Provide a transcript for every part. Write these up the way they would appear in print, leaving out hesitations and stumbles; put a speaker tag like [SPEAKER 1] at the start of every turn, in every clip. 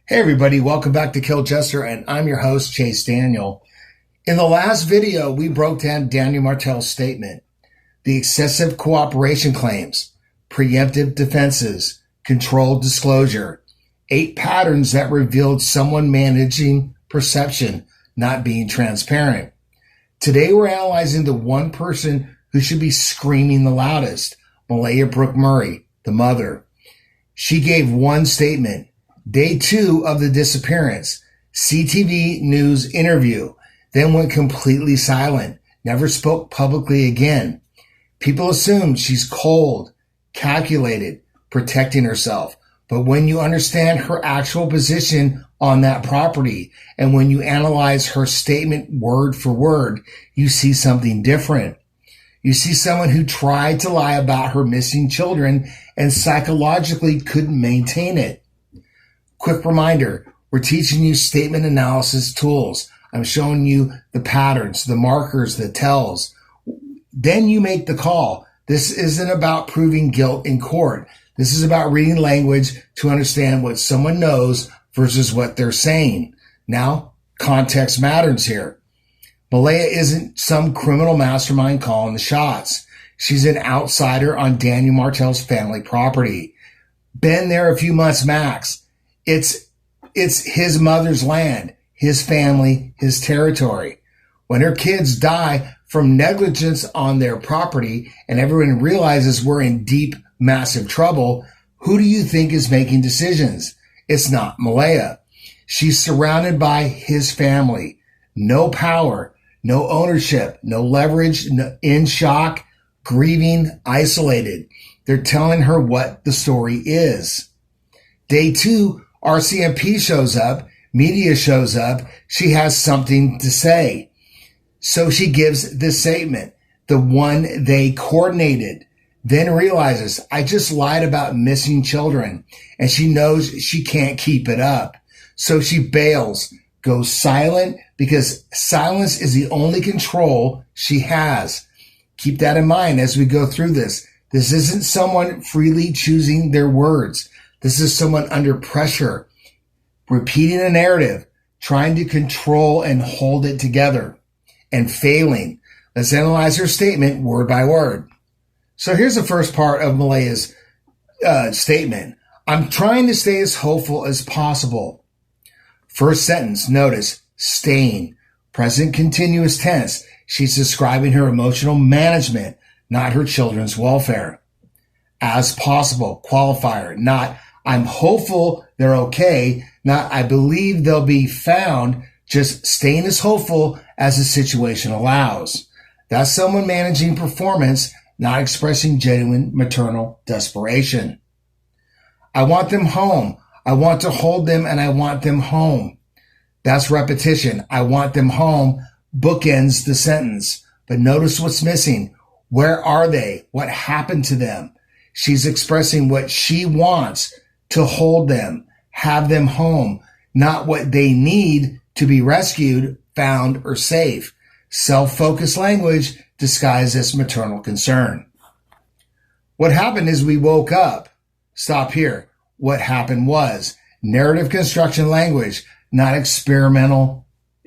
[SPEAKER 1] Hey everybody, welcome back to Kill Jester, and I'm your host, Chase Daniel. In the last video, we broke down Daniel Martel's statement, the excessive cooperation claims, preemptive defenses, controlled disclosure, 8 patterns that revealed someone managing perception, not being transparent. Today, we're analyzing the one person who should be screaming the loudest, Malayia Brooke Murray, the mother. She gave one statement. Day 2 of the disappearance, CTV News interview, then went completely silent, never spoke publicly again. People assumed she's cold, calculated, protecting herself. But when you understand her actual position on that property, and when you analyze her statement word for word, you see something different. You see someone who tried to lie about her missing children and psychologically couldn't maintain it. Quick reminder, we're teaching you statement analysis tools. I'm showing you the patterns, the markers, the tells. Then you make the call. This isn't about proving guilt in court. This is about reading language to understand what someone knows versus what they're saying. Now, context matters here. Malayia isn't some criminal mastermind calling the shots. She's an outsider on Daniel Martel's family property. Been there a few months max. It's his mother's land, his family, his territory. When her kids die from negligence on their property and everyone realizes we're in deep, massive trouble, who do you think is making decisions? It's not Malayia. She's surrounded by his family. No power, no ownership, no leverage, in shock, grieving, isolated. They're telling her what the story is. Day 2, RCMP shows up, media shows up, she has something to say. So she gives this statement, the one they coordinated, then realizes, I just lied about missing children, and she knows she can't keep it up. So she bails, goes silent, because silence is the only control she has. Keep that in mind as we go through this. This isn't someone freely choosing their words. This is someone under pressure, repeating a narrative, trying to control and hold it together, and failing. Let's analyze her statement word by word. So here's the first part of Malayya's statement. I'm trying to stay as hopeful as possible. First sentence, notice, staying, present continuous tense. She's describing her emotional management, not her children's welfare. As possible, qualifier, not I'm hopeful they're okay, not I believe they'll be found, just staying as hopeful as the situation allows. That's someone managing performance, not expressing genuine maternal desperation. I want them home. I want to hold them and I want them home. That's repetition. I want them home bookends the sentence. But notice what's missing. Where are they? What happened to them? She's expressing what she wants to hold them, have them home, not what they need to be rescued, found, or safe. Self-focused language disguised as maternal concern. What happened is we woke up. Stop here. What happened was narrative construction language, not experimental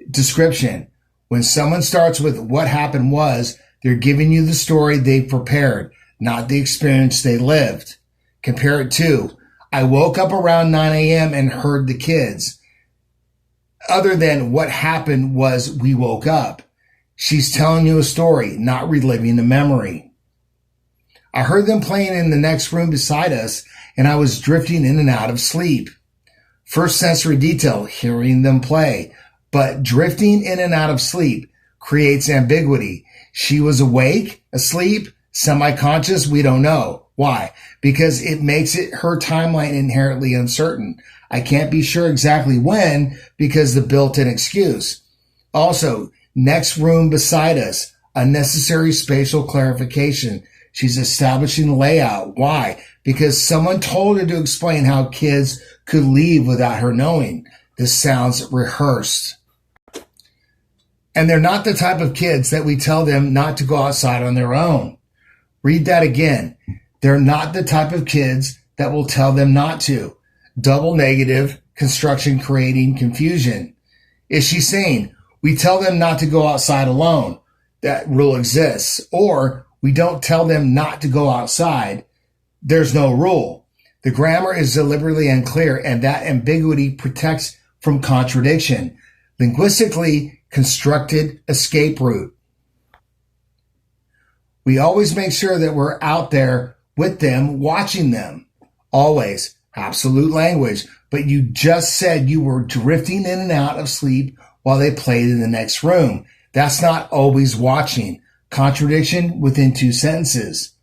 [SPEAKER 1] description. When someone starts with what happened was, they're giving you the story they prepared, not the experience they lived. Compare it to, I woke up around 9 a.m. and heard the kids. Other than what happened was we woke up. She's telling you a story, not reliving the memory. I heard them playing in the next room beside us, and I was drifting in and out of sleep. First sensory detail, hearing them play. But drifting in and out of sleep creates ambiguity. She was awake, asleep, semi-conscious, we don't know. Why? Because it makes her timeline inherently uncertain. I can't be sure exactly when because the built-in excuse. Also, next room beside us, unnecessary spatial clarification. She's establishing the layout. Why? Because someone told her to explain how kids could leave without her knowing. This sounds rehearsed. And they're not the type of kids that we tell them not to go outside on their own. Read that again. They're not the type of kids that will tell them not to. Double negative, construction creating confusion. Is she saying, we tell them not to go outside alone? That rule exists. Or we don't tell them not to go outside. There's no rule. The grammar is deliberately unclear, and that ambiguity protects from contradiction. Linguistically constructed escape route. We always make sure that we're out there with them, watching them. Always. Absolute language. But you just said you were drifting in and out of sleep while they played in the next room. That's not always watching. Contradiction within two sentences.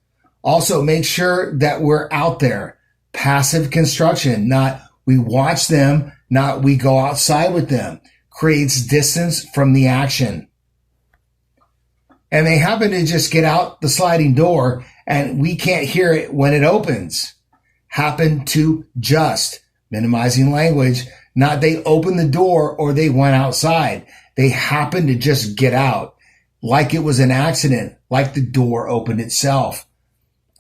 [SPEAKER 1] Also, make sure that we're out there. Passive construction, not we watch them, not we go outside with them. Creates distance from the action. And they happen to just get out the sliding door and we can't hear it when it opens. Happen to just, minimizing language, not they opened the door or they went outside. They happened to just get out, like it was an accident, like the door opened itself.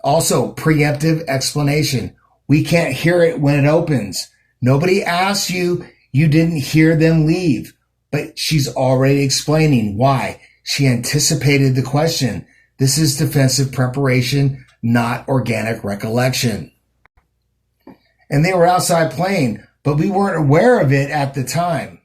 [SPEAKER 1] Also, preemptive explanation. We can't hear it when it opens. Nobody asked you, you didn't hear them leave, but she's already explaining why. She anticipated the question. This is defensive preparation, not organic recollection. And they were outside playing, but we weren't aware of it at the time.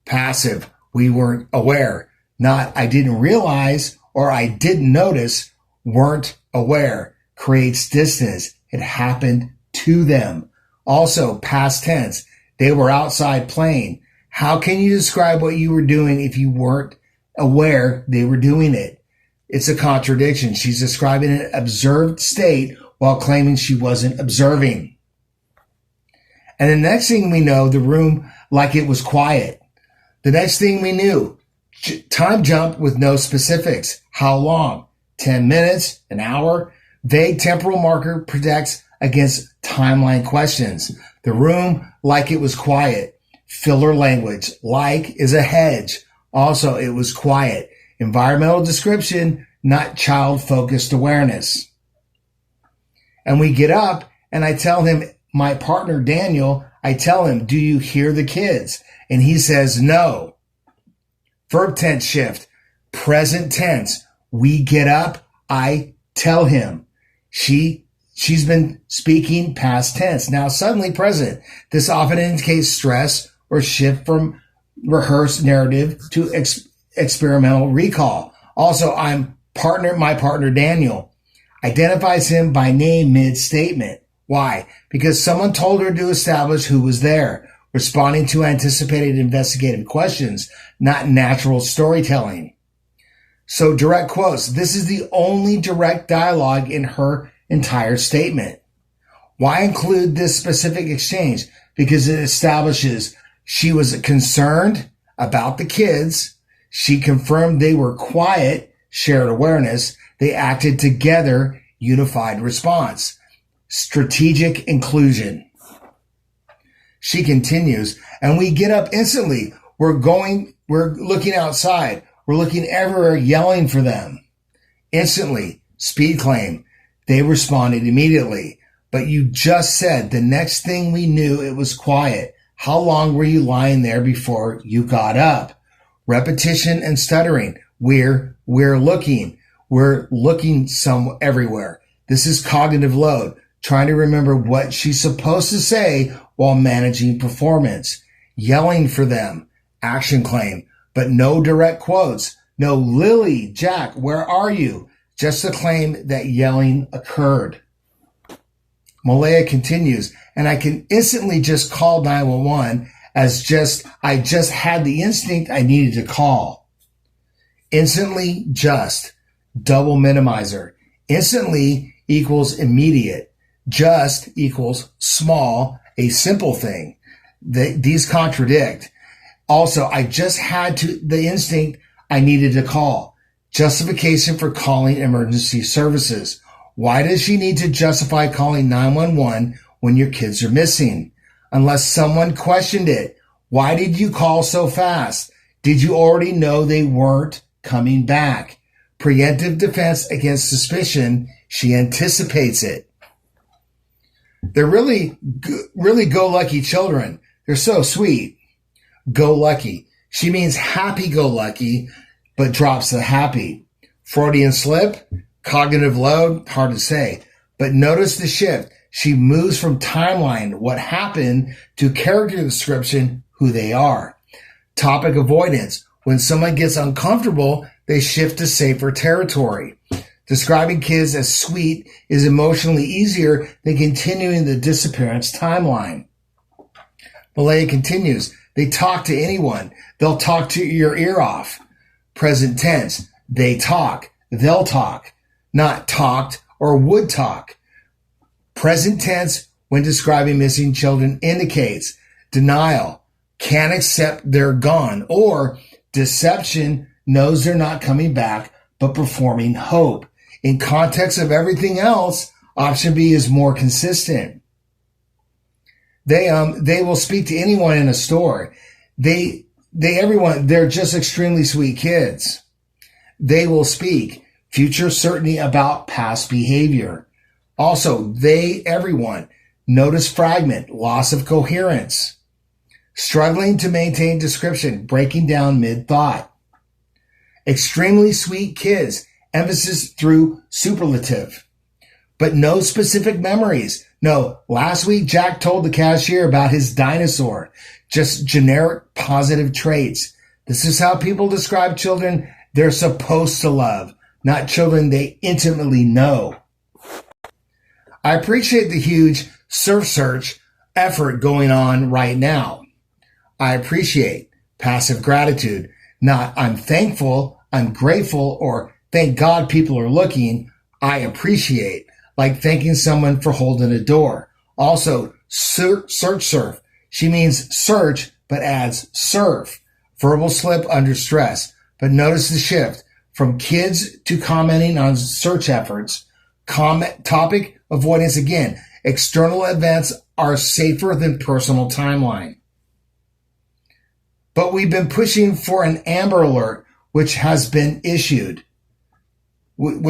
[SPEAKER 1] Passive, we weren't aware. Not I didn't realize or I didn't notice, weren't aware. Creates distance. It happened to them. Also, past tense, they were outside playing. How can you describe what you were doing if you weren't aware they were doing it? It's a contradiction. She's describing an observed state while claiming she wasn't observing. And the next thing we know, the room like it was quiet. The next thing we knew, time jump with no specifics. How long? 10 minutes? An hour? Vague temporal marker protects against timeline questions. The room like it was quiet. Filler language. Like is a hedge. Also, it was quiet. Environmental description, not child-focused awareness. And we get up and I tell him, my partner, Daniel, I tell him, do you hear the kids? And he says, no. Verb tense shift, present tense. We get up, I tell him. She's been speaking past tense. Now suddenly present. This often indicates stress or shift from rehearsed narrative to experimental recall. Also, my partner, Daniel, identifies him by name mid-statement. Why? Because someone told her to establish who was there, responding to anticipated investigative questions, not natural storytelling. So direct quotes. This is the only direct dialogue in her entire statement. Why include this specific exchange? Because it establishes she was concerned about the kids. She confirmed they were quiet, shared awareness. They acted together, unified response. Strategic inclusion. She continues, and we get up instantly. We're looking outside. We're looking everywhere, yelling for them. Instantly, speed claim. They responded immediately. But you just said the next thing we knew, it was quiet. How long were you lying there before you got up? Repetition and stuttering. We're looking. We're looking everywhere. This is cognitive load. Trying to remember what she's supposed to say while managing performance. Yelling for them. Action claim. But no direct quotes. No Lily, Jack, where are you? Just the claim that yelling occurred. Malayia continues, and I can instantly just call 911 I just had the instinct I needed to call. Instantly just. Double minimizer. Instantly equals immediate. Just equals small, a simple thing. These contradict. Also, I just had the instinct I needed to call. Justification for calling emergency services. Why does she need to justify calling 911 when your kids are missing? Unless someone questioned it. Why did you call so fast? Did you already know they weren't coming back? Preemptive defense against suspicion. She anticipates it. They're really go-lucky children. They're so sweet. Go-lucky. She means happy-go-lucky, but drops the happy. Freudian slip, cognitive load, hard to say. But notice the shift. She moves from timeline, what happened, to character description, who they are. Topic avoidance. When someone gets uncomfortable, they shift to safer territory. Describing kids as sweet is emotionally easier than continuing the disappearance timeline. Malayia continues, they talk to anyone. They'll talk to your ear off. Present tense, they talk. They'll talk. Not talked or would talk. Present tense, when describing missing children, indicates denial, can't accept they're gone, or deception, knows they're not coming back, but performing hope. In context of everything else, option B is more consistent. They will speak to anyone in a store. They're just extremely sweet kids. They will speak. Future certainty about past behavior. Also, everyone. Notice fragment, loss of coherence. Struggling to maintain description, breaking down mid-thought. Extremely sweet kids, emphasis through superlative. But no specific memories. No, last week Jack told the cashier about his dinosaur. Just generic positive traits. This is how people describe children they're supposed to love, not children they intimately know. I appreciate the huge surf search effort going on right now. I appreciate passive gratitude, not I'm thankful, I'm grateful, or thank God people are looking. I appreciate, like thanking someone for holding a door. Also, search surf. She means search, but adds surf. Verbal slip under stress. But notice the shift from kids to commenting on search efforts. Topic avoidance again. External events are safer than personal timeline. But we've been pushing for an Amber Alert, which hasn't been issued. We've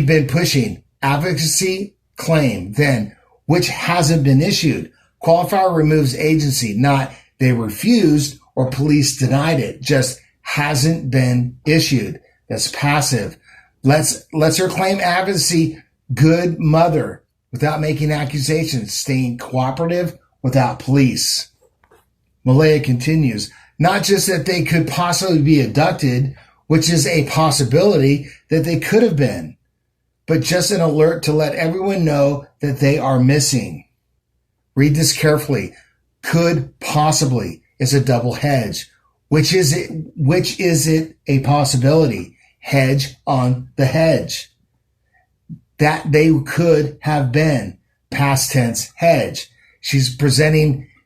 [SPEAKER 1] been pushing advocacy claim, then which hasn't been issued. Qualifier removes agency, not they refused or police denied it, just hasn't been issued. That's passive. Let's her claim advocacy, good mother, without making accusations, staying cooperative without police. Malayia continues, not just that they could possibly be abducted, which is a possibility that they could have been, but just an alert to let everyone know that they are missing. Read this carefully. Could possibly is a double hedge. Which is it a possibility? Hedge on the hedge. That they could have been. Past tense hedge. She's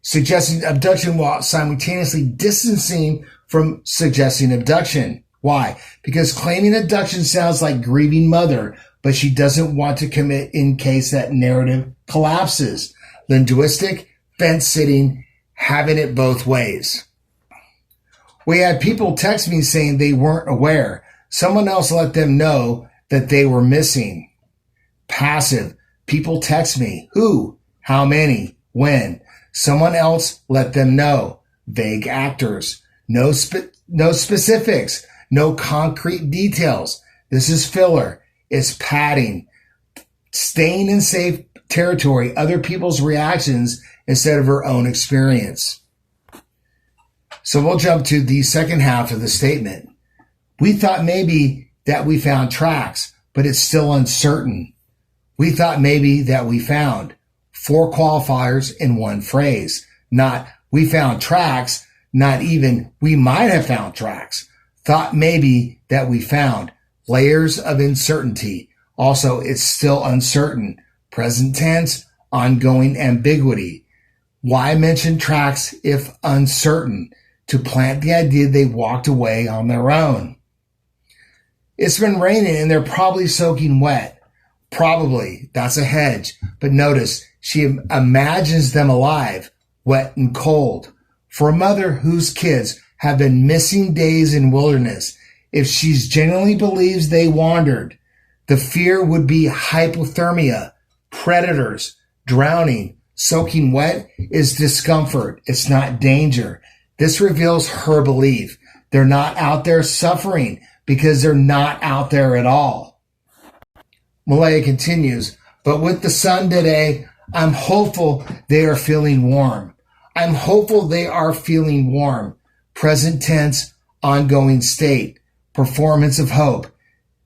[SPEAKER 1] suggesting abduction while simultaneously distancing from suggesting abduction. Why? Because claiming abduction sounds like grieving mother, but she doesn't want to commit in case that narrative collapses. Linguistic, fence-sitting, having it both ways. We had people text me saying they weren't aware. Someone else let them know that they were missing. Passive. People text me. Who? How many? When? Someone else let them know. Vague actors. No specifics. No concrete details. This is filler. It's padding. Staying in safe territory, other people's reactions instead of her own experience. So we'll jump to the second half of the statement. We thought maybe that we found tracks, but it's still uncertain. We thought maybe that we found. 4 qualifiers in one phrase. Not we found tracks, not even we might have found tracks. Thought maybe that we found. Layers of uncertainty. Also, it's still uncertain. Present tense, ongoing ambiguity. Why mention tracks if uncertain? To plant the idea they walked away on their own. It's been raining and they're probably soaking wet. Probably, that's a hedge. But notice, she imagines them alive, wet and cold. For a mother whose kids have been missing days in wilderness, if she genuinely believes they wandered, the fear would be hypothermia, predators, drowning, Soaking wet is discomfort. It's not danger. This reveals her belief. They're not out there suffering because they're not out there at all. Malayia continues, but with the sun today, I'm hopeful they are feeling warm. I'm hopeful they are feeling warm. Present tense, ongoing state. Performance of hope.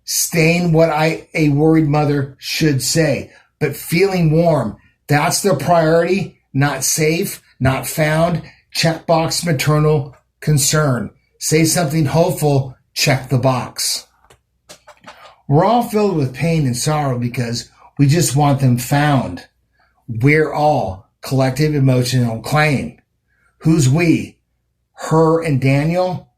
[SPEAKER 1] Staying what a worried mother should say, but feeling warm. That's the priority, not safe, not found. Checkbox maternal concern. Say something hopeful, check the box. We're all filled with pain and sorrow because we just want them found. We're all collective emotional claim. Who's we? Her and Daniel?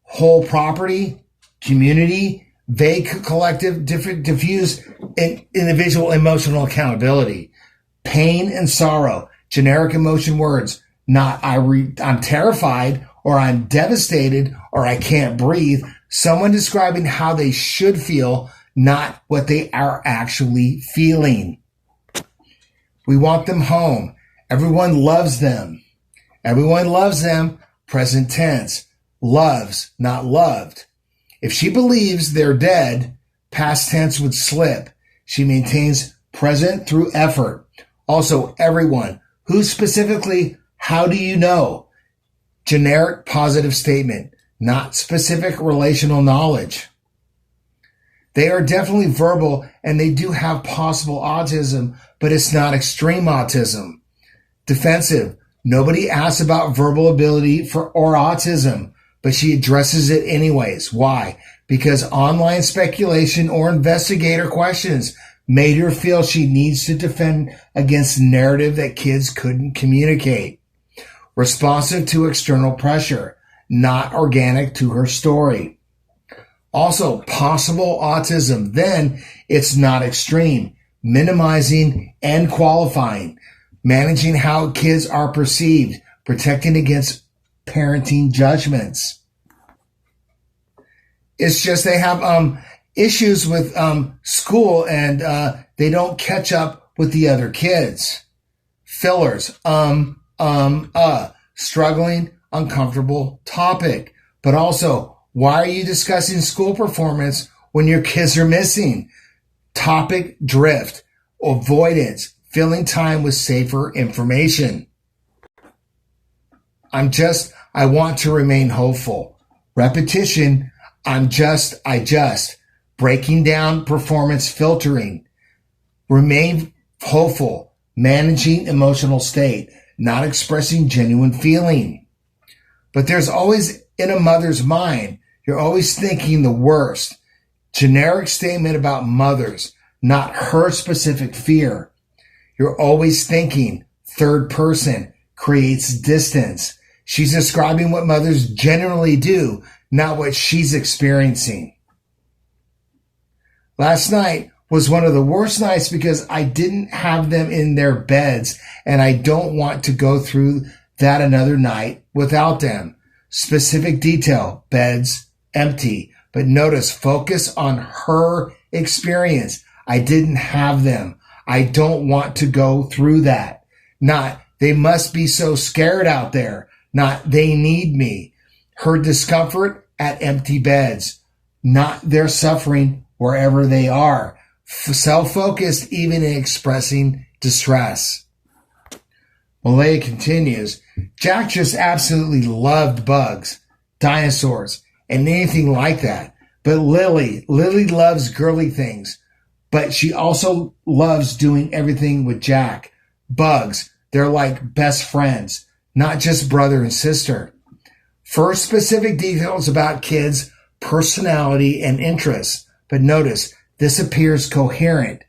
[SPEAKER 1] Whole property? Community? Vague collective, diffuse individual emotional accountability. Pain and sorrow, generic emotion words, not I'm terrified or I'm devastated or I can't breathe. Someone describing how they should feel, not what they are actually feeling. We want them home. Everyone loves them. Everyone loves them. Present tense. Loves, not loved. If she believes they're dead, past tense would slip. She maintains present through effort. Also, everyone. Who specifically? How do you know? Generic positive statement, not specific relational knowledge. They are definitely verbal and they do have possible autism, but it's not extreme autism. Defensive. Nobody asks about verbal ability or autism, but she addresses it anyways. Why? Because online speculation or investigator questions made her feel she needs to defend against narrative that kids couldn't communicate. Responsive to external pressure, not organic to her story. Also, possible autism, then it's not extreme. Minimizing and qualifying. Managing how kids are perceived. Protecting against parenting judgments. It's just they have issues with school and they don't catch up with the other kids. Fillers. Struggling, uncomfortable topic. But also, why are you discussing school performance when your kids are missing? Topic drift. Avoidance. Filling time with safer information. I want to remain hopeful. Repetition. I just. Breaking down performance filtering. Remain hopeful. Managing emotional state. Not expressing genuine feeling. But there's always in a mother's mind, you're always thinking the worst. Generic statement about mothers, not her specific fear. You're always thinking third person creates distance. She's describing what mothers generally do, not what she's experiencing. Last night was one of the worst nights because I didn't have them in their beds, and I don't want to go through that another night without them. Specific detail, beds empty. But notice, focus on her experience. I didn't have them. I don't want to go through that. Not, they must be so scared out there. Not, they need me. Her discomfort at empty beds. Not their suffering wherever they are. Self-focused even in expressing distress. Malayia continues, Jack just absolutely loved bugs, dinosaurs, and anything like that. But Lily loves girly things, but she also loves doing everything with Jack. Bugs, they're like best friends, not just brother and sister. First, specific details about kids' personality and interests. But notice, this appears coherent,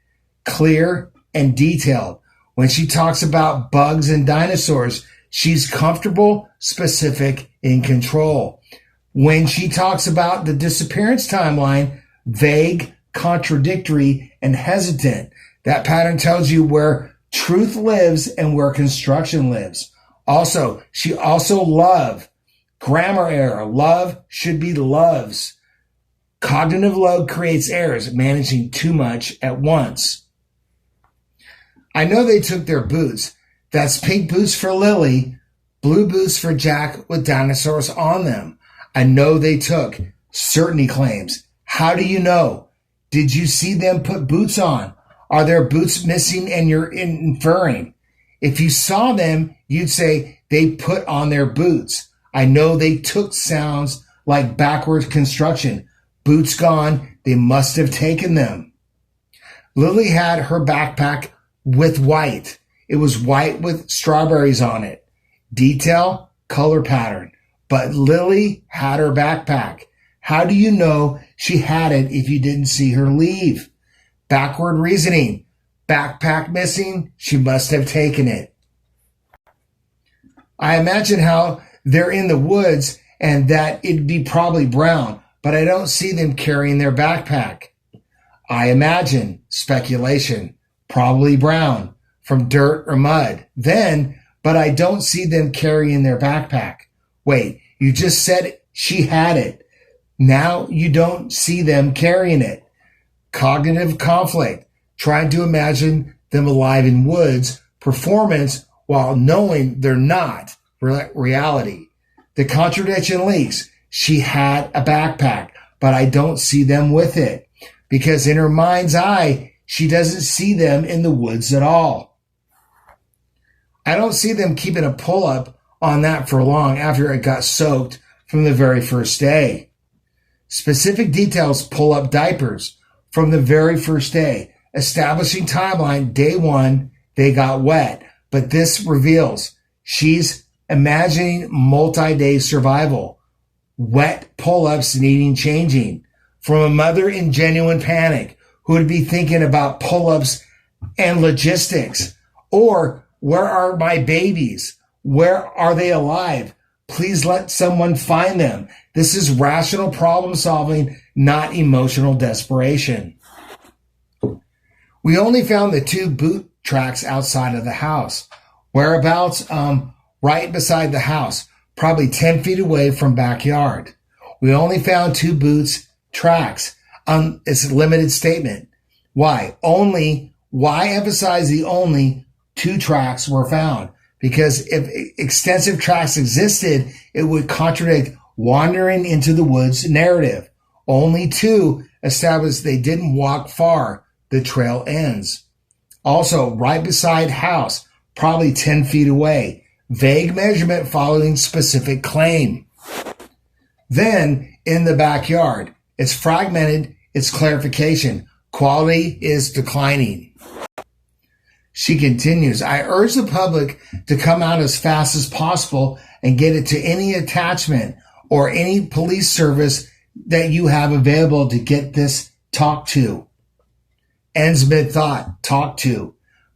[SPEAKER 1] clear, and detailed. When she talks about bugs and dinosaurs, she's comfortable, specific, in control. When she talks about the disappearance timeline, vague, contradictory, and hesitant. That pattern tells you where truth lives and where construction lives. Also, she also love. Grammar error. Love should be loves. Cognitive load creates errors, managing too much at once. I know they took their boots. That's pink boots for Lily, blue boots for Jack with dinosaurs on them. I know they took. Certainty claims. How do you know? Did you see them put boots on? Are there boots missing and you're inferring? If you saw them, you'd say they put on their boots. I know they took sounds like backwards construction. Boots gone, they must have taken them. Lily had her backpack with white. It was white with strawberries on it. Detail, color pattern. But Lily had her backpack. How do you know she had it if you didn't see her leave? Backward reasoning. Backpack missing, she must have taken it. I imagine how they're in the woods and that it'd be probably brown, but I don't see them carrying their backpack. I imagine, speculation, probably brown, from dirt or mud. Then, but I don't see them carrying their backpack. Wait, you just said she had it. Now you don't see them carrying it. Cognitive conflict, trying to imagine them alive in woods, performance while knowing they're not reality. The contradiction leaks. She had a backpack, but I don't see them with it. Because in her mind's eye, she doesn't see them in the woods at all. I don't see them keeping a pull-up on that for long after it got soaked from the very first day. Specific details pull up diapers from the very first day. Establishing timeline, day one, they got wet. But this reveals she's imagining multi-day survival. Wet pull-ups needing changing. From a mother in genuine panic who would be thinking about pull-ups and logistics. Or, where are my babies? Where are they alive? Please let someone find them. This is rational problem solving, not emotional desperation. We only found the 2 boot tracks outside of the house. Whereabouts? Right beside the house, probably 10 feet away from backyard. We only found 2 boots tracks. It's a limited statement. Why? Why emphasize the only 2 tracks were found? Because if extensive tracks existed, it would contradict wandering into the woods narrative. Only 2 established they didn't walk far. The trail ends. Also, right beside house, probably 10 feet away. Vague measurement following specific claim. Then, in the backyard, it's fragmented, it's clarification. Quality is declining. She continues, I urge the public to come out as fast as possible and get it to any attachment or any police service that you have available to get this talked to. Ends mid-thought, talk to.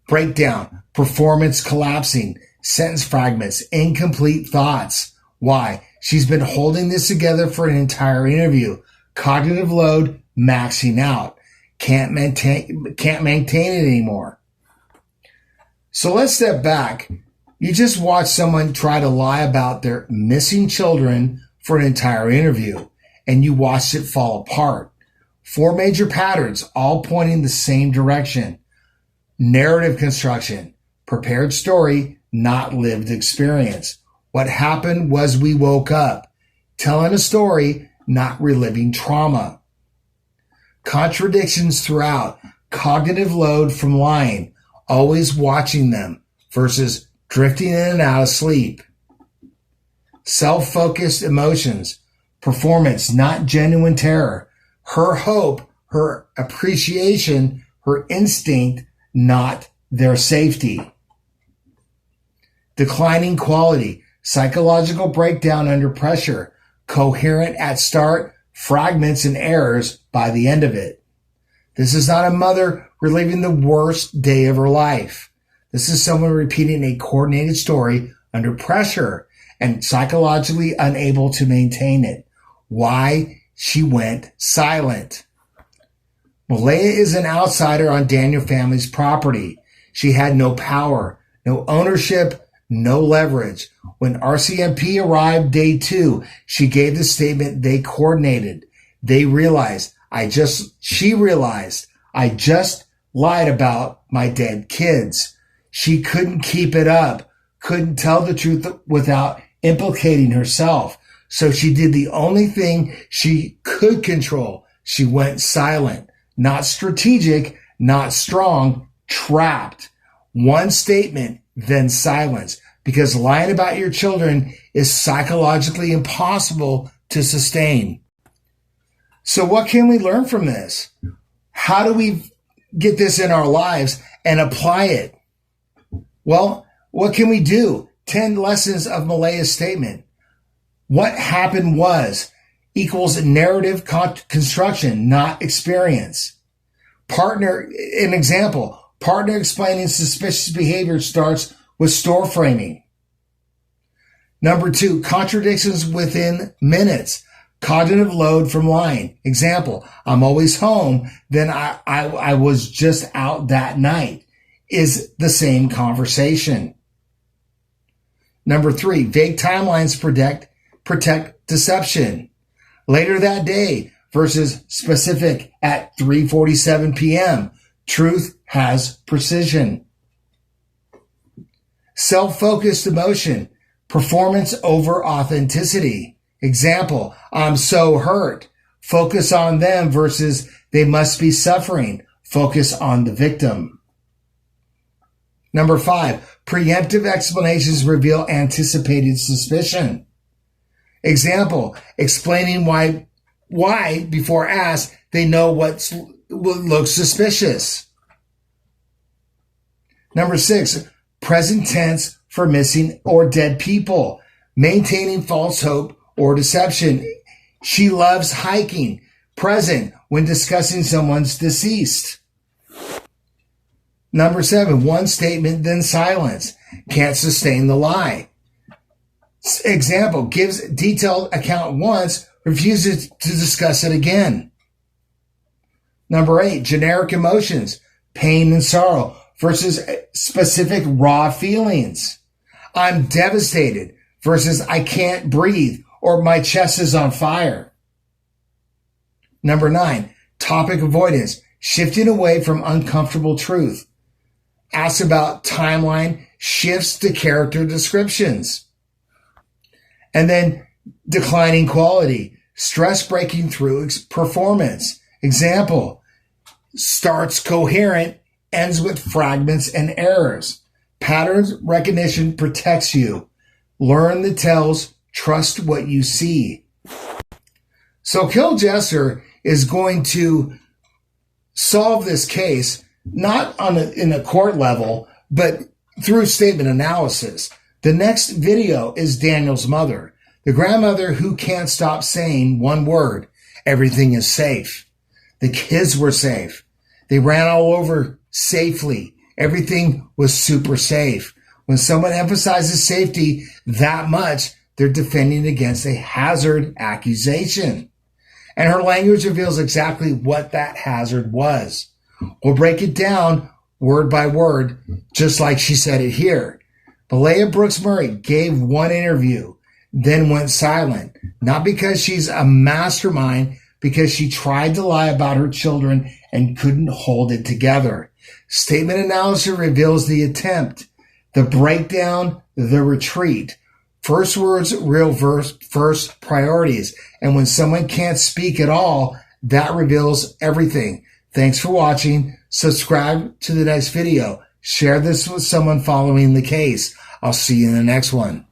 [SPEAKER 1] Breakdown, performance collapsing, sentence fragments, incomplete thoughts. Why? She's been holding this together for an entire interview. Cognitive load maxing out. Can't maintain it anymore. So let's step back. You just watched someone try to lie about their missing children for an entire interview, and you watched it fall apart. 4 major patterns, all pointing the same direction. Narrative construction, prepared story, not lived experience. What happened was we woke up. Telling a story, not reliving trauma. Contradictions throughout. Cognitive load from lying. Always watching them versus drifting in and out of sleep. Self-focused emotions. Performance, not genuine terror. Her hope, her appreciation, her instinct, not their safety. Declining quality, psychological breakdown under pressure, coherent at start, fragments and errors by the end of it. This is not a mother reliving the worst day of her life. This is someone repeating a coordinated story under pressure and psychologically unable to maintain it. Why? She went silent. Malayia is an outsider on Daniel family's property. She had no power, no ownership, no leverage. When RCMP arrived day 2, she gave the statement they coordinated. She realized, I just lied about my dead kids. She couldn't keep it up, couldn't tell the truth without implicating herself. So she did the only thing she could control. She went silent. Not strategic, not strong, trapped. One statement, then silence. Because lying about your children is psychologically impossible to sustain. So what can we learn from this? How do we get this in our lives and apply it? Well, what can we do? 10 lessons of Malaya's statement. What happened was equals narrative construction, not experience. Partner explaining suspicious behavior starts with store framing. Number 2, contradictions within minutes. Cognitive load from lying. Example, I'm always home, then I was just out that night, is the same conversation. Number 3, vague timelines protect deception. Later that day versus specific at 3:47 p.m. Truth has precision. Self-focused emotion. Performance over authenticity. Example, I'm so hurt. Focus on them versus they must be suffering. Focus on the victim. Number 5, preemptive explanations reveal anticipated suspicion. Example, explaining why before asked, they know what looks suspicious. Number 6, present tense for missing or dead people, maintaining false hope or deception. She loves hiking. Present when discussing someone's deceased. Number 7, one statement, then silence. Can't sustain the lie. Example, gives detailed account once, refuses to discuss it again. Number 8, generic emotions, pain and sorrow versus specific raw feelings. I'm devastated versus I can't breathe or my chest is on fire. Number 9, topic avoidance, shifting away from uncomfortable truth. Asks about timeline, shifts to character descriptions. And then declining quality, stress breaking through performance. Example, starts coherent, ends with fragments and errors. Patterns recognition protects you. Learn the tells, trust what you see. So Kill Jester is going to solve this case, not in a court level, but through statement analysis. The next video is Daniel's mother, the grandmother who can't stop saying one word, everything is safe. The kids were safe. They ran all over safely. Everything was super safe. When someone emphasizes safety that much, they're defending against a hazard accusation. And her language reveals exactly what that hazard was. We'll break it down word by word, just like she said it here. Malayia Brooks Murray gave one interview, then went silent. Not because she's a mastermind, because she tried to lie about her children and couldn't hold it together. Statement analysis reveals the attempt, the breakdown, the retreat. First words, real first priorities. And when someone can't speak at all, that reveals everything. Thanks for watching. Subscribe to the next video. Share this with someone following the case. I'll see you in the next one.